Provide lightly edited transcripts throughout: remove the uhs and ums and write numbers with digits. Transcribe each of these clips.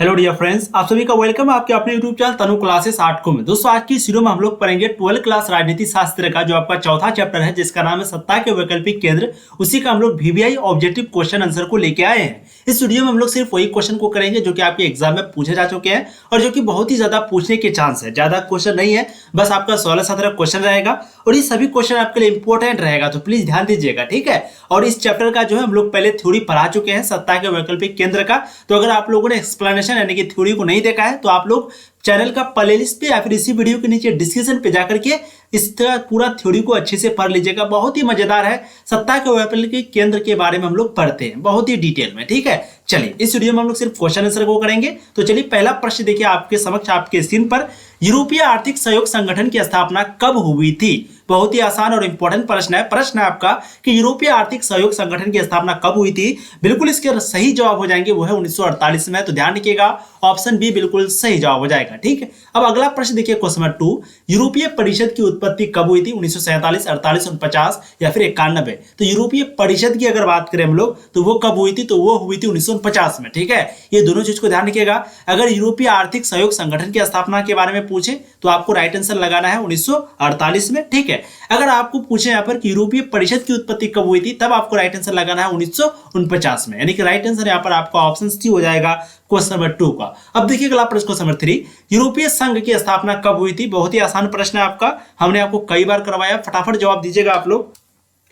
Hello dear friends, आप सभी का वेलकम है आपके अपने यूट्यूब चैनल तनु क्लासेस 8 को में। दोस्तों, आज की इस वीडियो में हम लोग पढ़ेंगे 12 क्लास राजनीति शास्त्र का जो आपका चौथा चैप्टर है, जिसका नाम है सत्ता के वैकल्पिक केंद्र। उसी का हम लोग वीवीआई ऑब्जेक्टिव क्वेश्चन आंसर को लेके आए हैं। इस वीडियो में हम लोग सिर्फ वही क्वेश्चन को करेंगे जो कि आपके एग्जाम में पूछे जा चुके हैं और जो कि बहुत ही ज्यादा पूछने के चांस है। ज्यादा क्वेश्चन नहीं है, बस आपका 16-17 क्वेश्चन रहेगा और ये सभी क्वेश्चन आपके लिए इंपॉर्टेंट रहेगा, तो प्लीज ध्यान दीजिएगा, ठीक है। और इस चैप्टर का जो है हम लोग पहले थ्योरी पढ़ा चुके हैं सत्ता के वैकल्पिक केंद्र का। तो अगर आप लोगों ने एक्सप्लेनेशन यानी कि थ्योरी को नहीं देखा है तो आप लोग चैनल का प्लेलिस्ट पे या फिर इसी वीडियो के नीचे डिस्क्रिप्शन पे जाकर के इस पूरा थ्योरी को अच्छे से पढ़ लीजिएगा। बहुत ही मजेदार है। सत्ता के वैकल्पिक केंद्र के बारे में हम लोग पढ़ते हैं बहुत ही डिटेल में, ठीक है। चलिए, इस वीडियो में हम लोग सिर्फ क्वेश्चन आंसर को करेंगे। तो चलिए, पहला प्रश्न देखिए आपके समक्ष आपके स्क्रीन पर। यूरोपीय आर्थिक सहयोग संगठन की स्थापना कब हुई थी? बहुत ही आसान और इंपॉर्टेंट प्रश्न है। प्रश्न है आपका कि यूरोपीय आर्थिक सहयोग संगठन की स्थापना कब हुई थी। बिल्कुल इसके सही जवाब हो जाएंगे वो है 1948 में। तो ध्यान रखिएगा, ऑप्शन बी बिल्कुल सही जवाब हो जाएगा, ठीक है। अब अगला प्रश्न देखिए, क्वेश्चन नंबर 2। यूरोपीय परिषद की उत्पत्ति कब हुई थी? 1947, 48, 49 या फिर 91? तो यूरोपीय परिषद की अगर बात करें हम लोग तो वो कब हुई थी? तो वो हुई थी 1950 में, ठीक है। ये दोनों चीज को ध्यान रखिएगा। अगर यूरोपीय आर्थिक सहयोग संगठन की स्थापना के बारे में पूछे तो आपको राइट आंसर लगाना है 1948 में, ठीक है। अगर आपको पूछे यहाँ पर कि यूरोपीय परिषद की उत्पत्ति कब हुई थी, तब आपको राइट आंसर लगाना है 1949 में, यानी कि राइट आंसर यहाँ पर आपका ऑप्शन सी हो जाएगा क्वेश्चन नंबर 2 का। अब देखिए अगला प्रश्न क्वेश्चन नंबर 3। यूरोपीय संघ की स्थापना कब हुई थी? बहुत ही आसान प्रश्न है आपका, हमने आपको कई बार करवाया। फटाफट जवाब दीजिएगा आप लोग।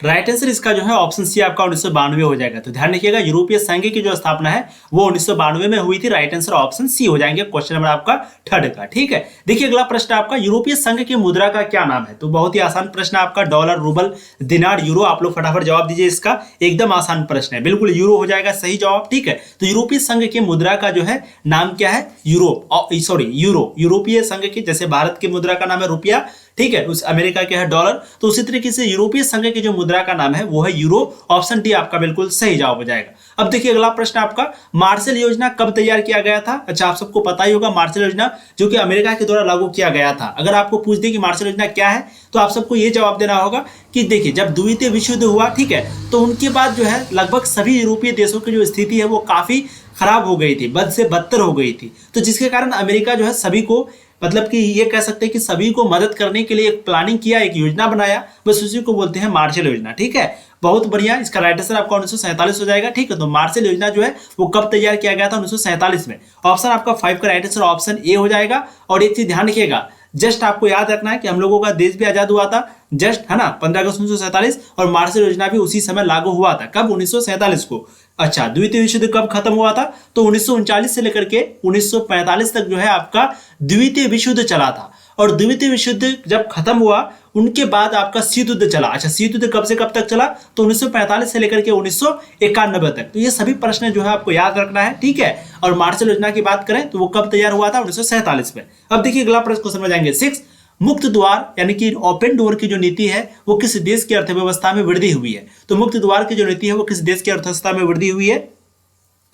राइट आंसर इसका जो है ऑप्शन सी आपका 1992 हो जाएगा। तो ध्यान रखिएगा, यूरोपीय संघ की जो स्थापना है वो 1992 में हुई थी। राइट आंसर ऑप्शन सी हो जाएंगे क्वेश्चन नंबर आपका 3 का, ठीक है। देखिए अगला प्रश्न आपका, यूरोपीय संघ की मुद्रा का क्या नाम है? तो बहुत ही आसान प्रश्न आपका, डॉलर, रूबल, दिनार, यूरो। आप लोग फटाफट जवाब दीजिए। इसका एकदम आसान प्रश्न है, बिल्कुल यूरो हो जाएगा सही जवाब, ठीक है। तो यूरोपीय संघ की मुद्रा का जो है नाम क्या है? यूरो। यूरोपीय संघ की, जैसे भारत की मुद्रा का नाम है रुपया, ठीक है, उस अमेरिका के है डॉलर, तो उसी तरीके से यूरोपीय संघ की जो मुद्रा का नाम है वो है यूरो। ऑप्शन डी आपका बिल्कुल सही जवाब हो जाएगा। अब देखिए अगला प्रश्न आपका, मार्शल योजना कब तैयार किया गया था? अच्छा, आप सबको पता ही होगा मार्शल योजना जो कि अमेरिका के द्वारा लागू किया गया था। अगर आपको पूछ दे कि मार्शल योजना क्या है तो आप सबको ये जवाब देना होगा कि देखिए, जब द्वितीय विश्व युद्ध हुआ, ठीक है, तो उनके बाद जो है लगभग सभी यूरोपीय देशों की जो स्थिति है वो काफी खराब हो गई थी, बद से बदतर हो गई थी। तो जिसके कारण अमेरिका जो है सभी को, मतलब कि ये कह सकते हैं कि सभी को मदद करने के लिए एक प्लानिंग किया, एक योजना बनाया, बस उसी को बोलते हैं मार्शल योजना, ठीक है। बहुत बढ़िया, इसका राइट आंसर आपका 1947 हो जाएगा, ठीक है। तो मार्शल योजना जो है वो कब तैयार किया गया था? 1947 में। ऑप्शन आपका 5 का राइट आंसर ऑप्शन ए हो जाएगा। और एक चीज ध्यान रखिएगा, जस्ट आपको याद रखना है कि हम लोगों का देश भी आजाद हुआ था जस्ट, है ना, 15 अगस्त 1947, और मार्शल योजना भी उसी समय लागू हुआ था। कब? 1947 को। अच्छा, द्वितीय विश्व युद्ध कब खत्म हुआ था? तो 1939 से लेकर के 1945 तक जो है आपका द्वितीय विश्व युद्ध चला था। और द्वितीय विश्व युद्ध जब खत्म हुआ उनके बाद आपका शीत युद्ध चला। अच्छा, शीत युद्ध कब से कब तक चला? तो 1945 से लेकर के 1991 तक। तो ये सभी प्रश्न जो है आपको याद रखना है, ठीक है। और मार्शल योजना की बात करें तो वो कब तैयार हुआ था? 1947 में। अब देखिए अगला प्रश्न को समझ जाएंगे 6। मुक्त द्वार यानी कि ओपन डोर की जो नीति है वो किस देश की अर्थव्यवस्था में वृद्धि हुई है? तो मुक्त द्वार की जो नीति है वो किस देश की अर्थव्यवस्था में वृद्धि हुई है?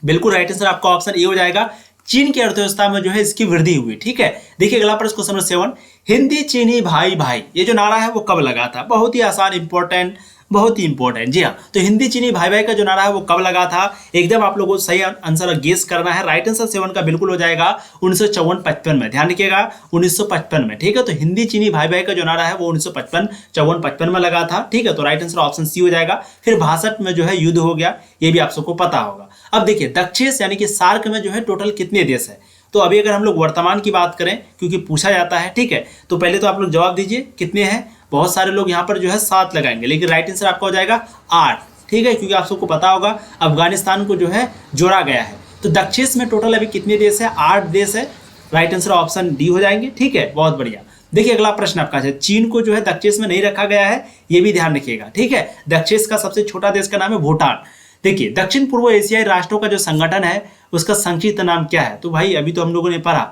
बिल्कुल राइट आंसर आपका ऑप्शन ए हो जाएगा, चीन की अर्थव्यवस्था में जो है इसकी वृद्धि हुई, ठीक है। देखिए अगला प्रश्न क्वेश्चन नंबर 7। हिंदी चीनी भाई भाई, ये जो नारा है वो कब लगा था? बहुत ही आसान, इंपॉर्टेंट, बहुत ही इंपॉर्टेंट। जी हाँ, तो हिंदी चीनी भाई भाई का जो नारा है वो कब लगा था? एकदम आप लोगों को सही आंसर गेस करना है। राइट आंसर 7 का बिल्कुल हो जाएगा 1954-55 में। ध्यान रखिएगा 1955 में, ठीक है। तो हिंदी चीनी भाई भाई का जो नारा है वो 1954 में लगा था, ठीक है। तो राइट आंसर ऑप्शन सी हो जाएगा। फिर 62 में जो है युद्ध हो गया, ये भी आप सबको पता होगा। अब देखिए दक्षिण यानी कि सार्क में जो है टोटल कितने देश है? तो अभी अगर हम लोग वर्तमान की बात करें, क्योंकि पूछा जाता है, ठीक है, तो पहले तो आप लोग जवाब दीजिए कितने हैं। बहुत सारे लोग यहाँ पर जो है 7 लगाएंगे, लेकिन राइट आंसर आपका हो जाएगा 8, ठीक है, क्योंकि आप सबको पता होगा अफगानिस्तान को जो है जोड़ा गया है। तो दक्षिण में टोटल अभी कितने देश है? 8 देश है। राइट आंसर ऑप्शन डी हो जाएंगे, ठीक है, बहुत बढ़िया। देखिए अगला प्रश्न आपका है, चीन को जो है दक्षिण में नहीं रखा गया है, ये भी ध्यान रखिएगा, ठीक है। दक्षिण का सबसे छोटा देश का नाम है भूटान। देखिए दक्षिण पूर्व एशियाई राष्ट्रों का जो संगठन है उसका संक्षिप्त नाम क्या है? तो भाई अभी तो हम लोगों ने पढ़ा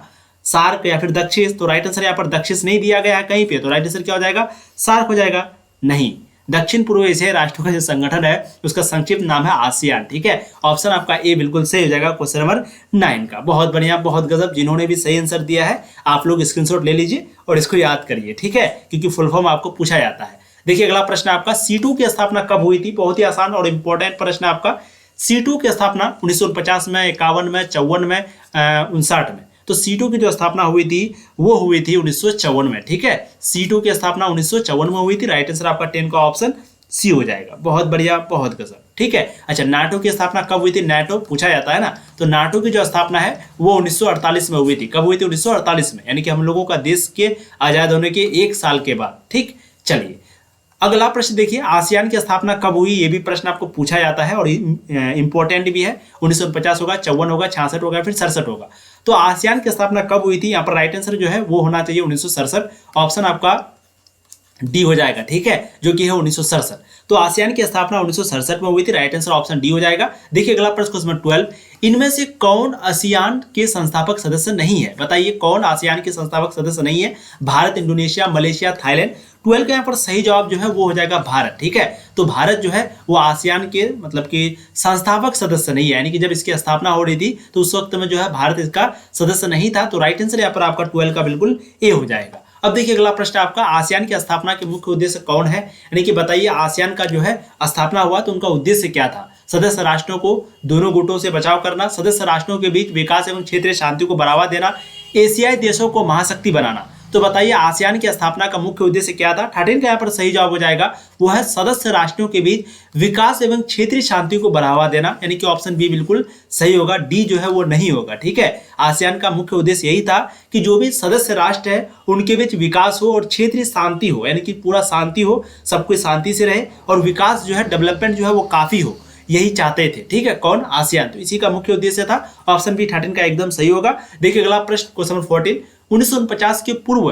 सार्क या फिर दक्षिण, तो राइट आंसर यहाँ पर दक्षिण नहीं दिया गया है कहीं पे, तो राइट आंसर क्या हो जाएगा? सार्क हो जाएगा। नहीं, दक्षिण पूर्व एशियाई राष्ट्रों का जो संगठन है उसका संक्षिप्त नाम है आसियान, ठीक है। ऑप्शन आपका ए बिल्कुल सही हो जाएगा क्वेश्चन नंबर 9 का। बहुत बढ़िया, बहुत गजब। जिन्होंने भी सही आंसर दिया है आप लोग स्क्रीनशॉट ले लीजिए और इसको याद करिए, ठीक है, क्योंकि फुल फॉर्म आपको पूछा जाता है। देखिए अगला प्रश्न आपका, C2 की स्थापना कब हुई थी? बहुत ही आसान और इंपॉर्टेंट प्रश्न आपका। C2 की स्थापना 1949 में, 51 में, 54 में, 59 में। तो C2 की जो स्थापना हुई थी वो हुई थी 1954 में। ठीक है, C2 की स्थापना 1954 में हुई थी। राइट आंसर आपका 10 का ऑप्शन सी हो जाएगा। बहुत बढ़िया, बहुत गजब। ठीक है, अच्छा नाटो की स्थापना कब हुई थी? नाटो पूछा जाता है ना, तो नाटो की जो स्थापना है वो 1948 में हुई थी। कब हुई थी? 1948 में, यानी कि हम लोगों का देश के आजाद होने के 1 साल के बाद। ठीक, चलिए अगला प्रश्न देखिए, आसियान की स्थापना कब हुई? ये भी प्रश्न आपको पूछा जाता है और इंपॉर्टेंट भी है। 1949 होगा, 54 होगा, 66 होगा, फिर 67 होगा। तो आसियान की स्थापना कब हुई थी? यहाँ पर राइट आंसर जो है वो होना चाहिए 1967। ऑप्शन आपका डी हो जाएगा। ठीक है, जो कि है 1967। तो आसियान की स्थापना 1967 में हुई थी। राइट आंसर ऑप्शन डी हो जाएगा। देखिए अगला प्रश्न क्वेश्चन 12, इनमें से कौन आसियान के संस्थापक सदस्य नहीं है? बताइए कौन आसियान के संस्थापक सदस्य नहीं है? Bharat, Indonesia, Malaysia, Thailand. 12 का यहाँ पर सही जवाब जो है वो हो जाएगा भारत। ठीक है, तो भारत जो है वो आसियान के मतलब कि संस्थापक सदस्य नहीं है, यानी कि जब इसकी स्थापना हो रही थी तो उस वक्त में जो है भारत इसका सदस्य नहीं था। तो राइट आंसर यहाँ पर आपका 12 का बिल्कुल ए हो जाएगा। अब देखिए अगला प्रश्न आपका, आसियान की स्थापना के मुख्य उद्देश्य कौन है? यानी कि बताइए आसियान का जो है स्थापना हुआ तो उनका उद्देश्य क्या था? सदस्य राष्ट्रों को दोनों गुटों से बचाव करना, सदस्य राष्ट्रों के बीच विकास एवं क्षेत्रीय शांति को बढ़ावा देना, एशियाई देशों को महाशक्ति बनाना। तो बताइए आसियान की स्थापना का मुख्य उद्देश्य क्या था? 13 का यहाँ पर सही जवाब हो जाएगा, वो है सदस्य राष्ट्रों के बीच विकास एवं क्षेत्रीय शांति को बढ़ावा देना, यानी कि ऑप्शन बी बिल्कुल सही होगा। डी जो है वो नहीं होगा। ठीक है, आसियान का मुख्य उद्देश्य यही था कि जो भी सदस्य राष्ट्र है उनके बीच विकास हो और क्षेत्रीय शांति हो, यानी कि पूरा शांति हो, सब कोई शांति से रहे और विकास जो है, डेवलपमेंट जो है वो काफी हो, यही चाहते थे। ठीक है, कौन? आसियान। तो इसी का मुख्य उद्देश्य था। ऑप्शन बी 13 का एकदम सही होगा। देखिए अगला प्रश्न क्वेश्चन 14, 1949 के पूर्व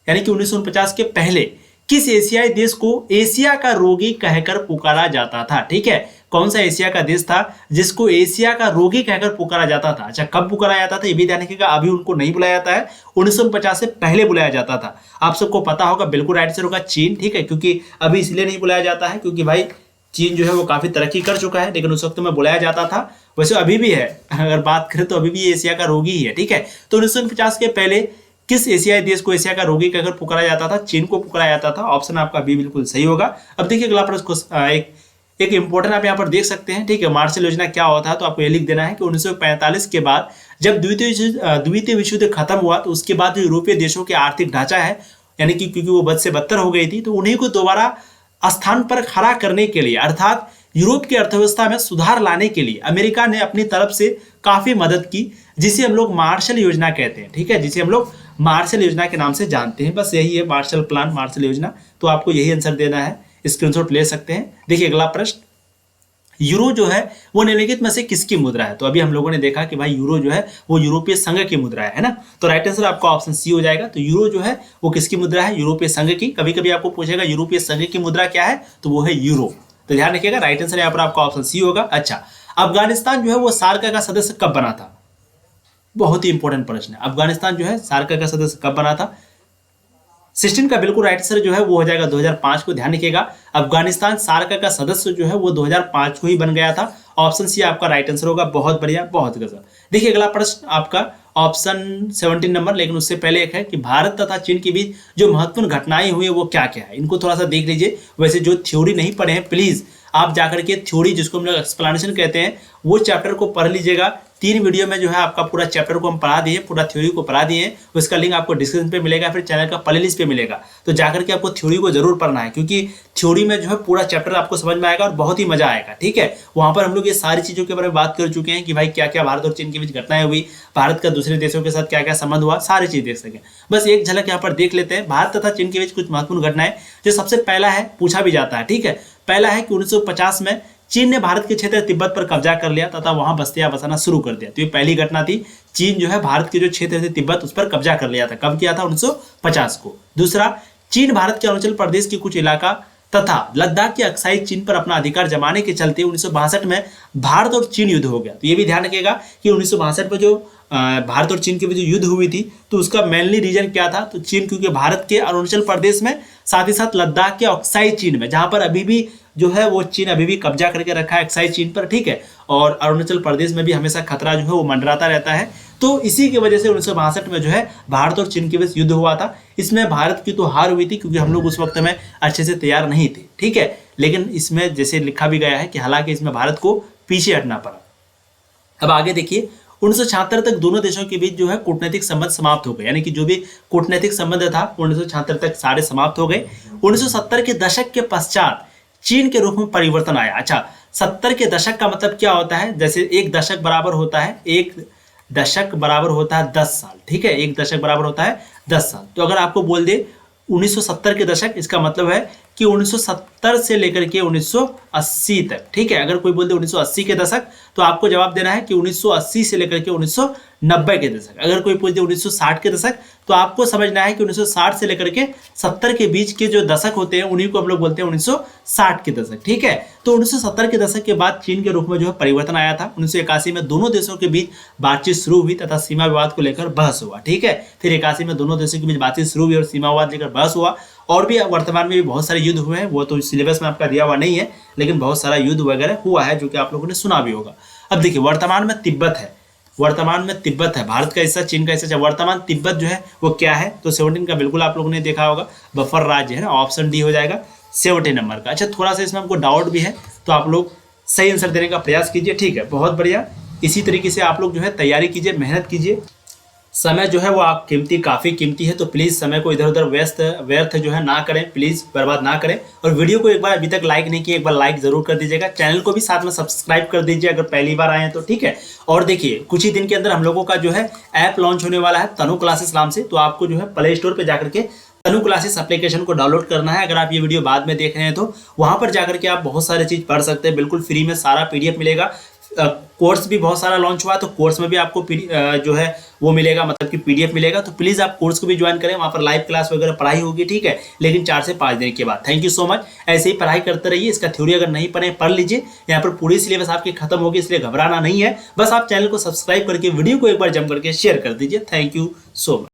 यानी कि 1949 के पहले किस एशियाई देश को एशिया का रोगी कहकर पुकारा जाता था? ठीक है, कौन सा एशिया का देश था जिसको एशिया का रोगी कहकर पुकारा जाता था? अच्छा, कब पुकारा जाता था ये भी ध्यान रखिएगा। अभी उनको नहीं बुलाया जाता है, 1950 से पहले बुलाया जाता था। आप सबको पता होगा, बिल्कुल राइट आंसर होगा चीन। ठीक है, क्योंकि अभी इसलिए नहीं बुलाया जाता है क्योंकि भाई चीन जो है वो काफी तरक्की कर चुका है, लेकिन उस वक्त में बुलाया जाता था। वैसे अभी भी है, अगर बात करें तो अभी भी एशिया का रोगी ही है। ठीक है, तो 1950 के पहले किस एशियाई देश को एशिया का रोगी कहकर पुकारा जाता था? चीन को पुकारा जाता था। ऑप्शन आपका बी बिल्कुल सही होगा। अब देखिए अगला प्रश्न एक इंपॉर्टेंट आप यहाँ पर देख सकते हैं। ठीक है, मार्शल योजना क्या होता है? तो आपको ये लिख देना है कि 1945 के बाद जब द्वितीय विश्व युद्ध खत्म हुआ तो उसके बाद जो यूरोपीय देशों के आर्थिक ढांचा है, यानी कि क्योंकि वो बद से बदतर हो गई थी, तो उन्हीं को दोबारा स्थान पर खड़ा करने के लिए, अर्थात यूरोप की अर्थव्यवस्था में सुधार लाने के लिए अमेरिका ने अपनी तरफ से काफी मदद की, जिसे हम लोग मार्शल योजना कहते हैं। ठीक है, जिसे हम लोग मार्शल योजना के नाम से जानते हैं। बस यही है मार्शल प्लान, मार्शल योजना। तो आपको यही आंसर देना है, स्क्रीनशॉट ले सकते हैं। देखिए अगला प्रश्न, यूरो जो है वो निम्नलिखित में से किसकी मुद्रा है? तो अभी हम लोगों ने देखा कि भाई यूरो जो है वो यूरोपीय संघ की मुद्रा है ना, तो राइट आंसर आपका ऑप्शन सी हो जाएगा। तो यूरो जो है वो किसकी मुद्रा है? यूरोपीय संघ की। कभी कभी आपको पूछेगा यूरोपीय संघ की मुद्रा क्या है, तो वो है यूरो। तो ध्यान रखिएगा, राइट आंसर यहाँ पर आपका ऑप्शन सी होगा। अच्छा, अफगानिस्तान जो है वो सार्क का सदस्य कब बना था? बहुत ही इंपॉर्टेंट प्रश्न है। अफगानिस्तान जो है सार्क का सदस्य कब बना था? 16 का बिल्कुल राइट आंसर जो है वो हो जाएगा 2005 को। ध्यान रखिएगा, अफगानिस्तान सार्क का सदस्य जो है वो 2005 को ही बन गया था। ऑप्शन सी आपका राइट आंसर होगा। बहुत बढ़िया, बहुत गजब। देखिए अगला प्रश्न आपका ऑप्शन 17 नंबर, लेकिन उससे पहले एक है कि भारत तथा चीन के बीच जो महत्वपूर्ण घटनाएं हुई है वो क्या क्या है, इनको थोड़ा सा देख लीजिए। वैसे जो थ्योरी नहीं पढ़े हैं प्लीज आप जाकर के थ्योरी, जिसको हम लोग एक्सप्लेनेशन कहते हैं, वो चैप्टर को पढ़ लीजिएगा। 3 वीडियो में जो है आपका पूरा चैप्टर को हम पढ़ा दिए, पूरा थ्योरी को पढ़ा दिए। उसका लिंक आपको डिस्क्रिप्शन पे मिलेगा, फिर चैनल का प्लेलिस्ट पे मिलेगा। तो जाकर के आपको थ्योरी को जरूर पढ़ना है, क्योंकि थ्योरी में जो है पूरा चैप्टर आपको समझ में आएगा और बहुत ही मजा आएगा। ठीक है, वहां पर हम लोग ये सारी चीजों के बारे में बात कर चुके हैं कि भाई क्या क्या भारत और चीन के बीच घटनाएं हुई, भारत का दूसरे देशों के साथ क्या क्या संबंध हुआ, सारी चीज देख सकें। बस एक झलक यहाँ पर देख लेते हैं भारत तथा चीन के बीच कुछ महत्वपूर्ण घटनाएं। जो सबसे पहला है, पूछा भी जाता है। ठीक है, पहला है कि 1950 में चीन ने भारत के क्षेत्र तिब्बत पर कब्जा कर लिया तथा वहां बस्तियां बसाना शुरू कर दिया। तो ये पहली घटना थी। चीन जो है भारत के जो क्षेत्र थे तिब्बत, उस पर कब्जा कर लिया था। कब किया था? 1950 को। दूसरा, चीन भारत के अरुणाचल प्रदेश के कुछ इलाका तथा लद्दाख की अक्साई चीन पर अपना अधिकार जमाने के चलते 1962 में भारत और चीन युद्ध हो गया। तो ये भी ध्यान रखिएगा कि 1962 में जो भारत और चीन के बीच युद्ध हुई थी, तो उसका मेनली रीजन क्या था? तो चीन, क्योंकि भारत के अरुणाचल प्रदेश में, साथ ही साथ लद्दाख के अक्साई चीन में, जहां पर अभी भी जो है वो चीन अभी भी कब्जा करके रखा है अक्साई चीन पर। ठीक है, और अरुणाचल प्रदेश में भी हमेशा खतरा जो है वो मंडराता रहता है। तो इसी की वजह से 1962 में जो है भारत और चीन के बीच युद्ध हुआ था। इसमें भारत की तो हार हुई थी, क्योंकि हम लोग उस वक्त में अच्छे से तैयार नहीं थे। ठीक है, लेकिन इसमें जैसे लिखा भी गया है कि हालांकि इसमें भारत को पीछे हटना पड़ा। अब आगे देखिए 1976 तक दोनों देशों के बीच जो है कूटनीतिक संबंध समाप्त हो गए, यानी कि जो भी कूटनीतिक संबंध था 1976 तक सारे समाप्त हो गए। 1970 के दशक के पश्चात चीन के रूप में परिवर्तन आया। अच्छा, 70 के दशक का मतलब क्या होता है? जैसे एक दशक बराबर होता है, एक दशक बराबर होता है 10 साल, ठीक है, एक दशक बराबर होता है 10 साल। तो अगर आपको बोल दे 1970 के दशक, इसका मतलब है कि 1970 से लेकर के 1980 तक, ठीक है। अगर कोई बोल दे 1980 के दशक तो आपको जवाब देना है कि 1980 से लेकर के 1990 के दशक। अगर कोई पूछ दे 1960 के दशक तो आपको समझना है कि 1960 से लेकर के 70 के बीच के जो दशक होते हैं उन्हीं को हम लोग बोलते हैं 1960 के दशक, ठीक है। तो 1970 के दशक के बाद चीन के रूप में जो है परिवर्तन आया था। 1981 में दोनों देशों के बीच बातचीत शुरू हुई तथा सीमा विवाद को लेकर बहस हुआ, ठीक है। फिर 81 में दोनों देशों के बीच बातचीत शुरू हुई और सीमा विवाद लेकर बहस हुआ। और भी वर्तमान में भी बहुत सारे युद्ध हुए हैं, वो तो सिलेबस में आपका दिया हुआ नहीं है, लेकिन बहुत सारा युद्ध वगैरह हुआ है जो कि आप लोगों ने सुना भी होगा। अब देखिए वर्तमान में तिब्बत है, वर्तमान में तिब्बत है, भारत का हिस्सा, चीन का हिस्सा। वर्तमान तिब्बत जो है वो क्या है? तो 17 का बिल्कुल आप लोगों ने देखा होगा, बफर राज्य है ना, ऑप्शन डी हो जाएगा 17 नंबर का। अच्छा, थोड़ा सा इसमें हमको डाउट भी है तो आप लोग सही आंसर देने का प्रयास कीजिए, ठीक है, बहुत बढ़िया। इसी तरीके से आप लोग जो है तैयारी कीजिए, मेहनत कीजिए। समय जो है वो आप काफ़ी कीमती है, तो प्लीज़ समय को इधर उधर व्यर्थ जो है ना करें, प्लीज़ बर्बाद ना करें। और वीडियो को एक बार अभी तक लाइक नहीं किया, एक बार लाइक जरूर कर दीजिएगा। चैनल को भी साथ में सब्सक्राइब कर दीजिए अगर पहली बार आए हैं तो, ठीक है। और देखिए कुछ ही दिन के अंदर हम लोगों का जो है ऐप लॉन्च होने वाला है तनु क्लासेस नाम से, तो आपको जो है प्ले स्टोर पर जाकर के तनु क्लासेस एप्लीकेशन को डाउनलोड करना है। अगर आप ये वीडियो बाद में देख रहे हैं तो वहाँ पर जाकर के आप बहुत सारी चीज़ पढ़ सकते हैं, बिल्कुल फ्री में सारा PDF मिलेगा। कोर्स भी बहुत सारा लॉन्च हुआ है, तो कोर्स में भी आपको जो है वो मिलेगा, मतलब कि PDF मिलेगा। तो प्लीज़ आप कोर्स को भी ज्वाइन करें, वहाँ पर लाइव क्लास वगैरह पढ़ाई होगी, ठीक है, लेकिन 4 से 5 दिन के बाद। थैंक यू सो मच, ऐसे ही पढ़ाई करते रहिए। इसका थ्योरी अगर नहीं पढ़ लीजिए, यहाँ पर पूरी सिलेबस आपकी खत्म होगी, इसलिए घबराना नहीं है। बस आप चैनल को सब्सक्राइब करके वीडियो को एक बार जम करके शेयर कर दीजिए। Thank you so much.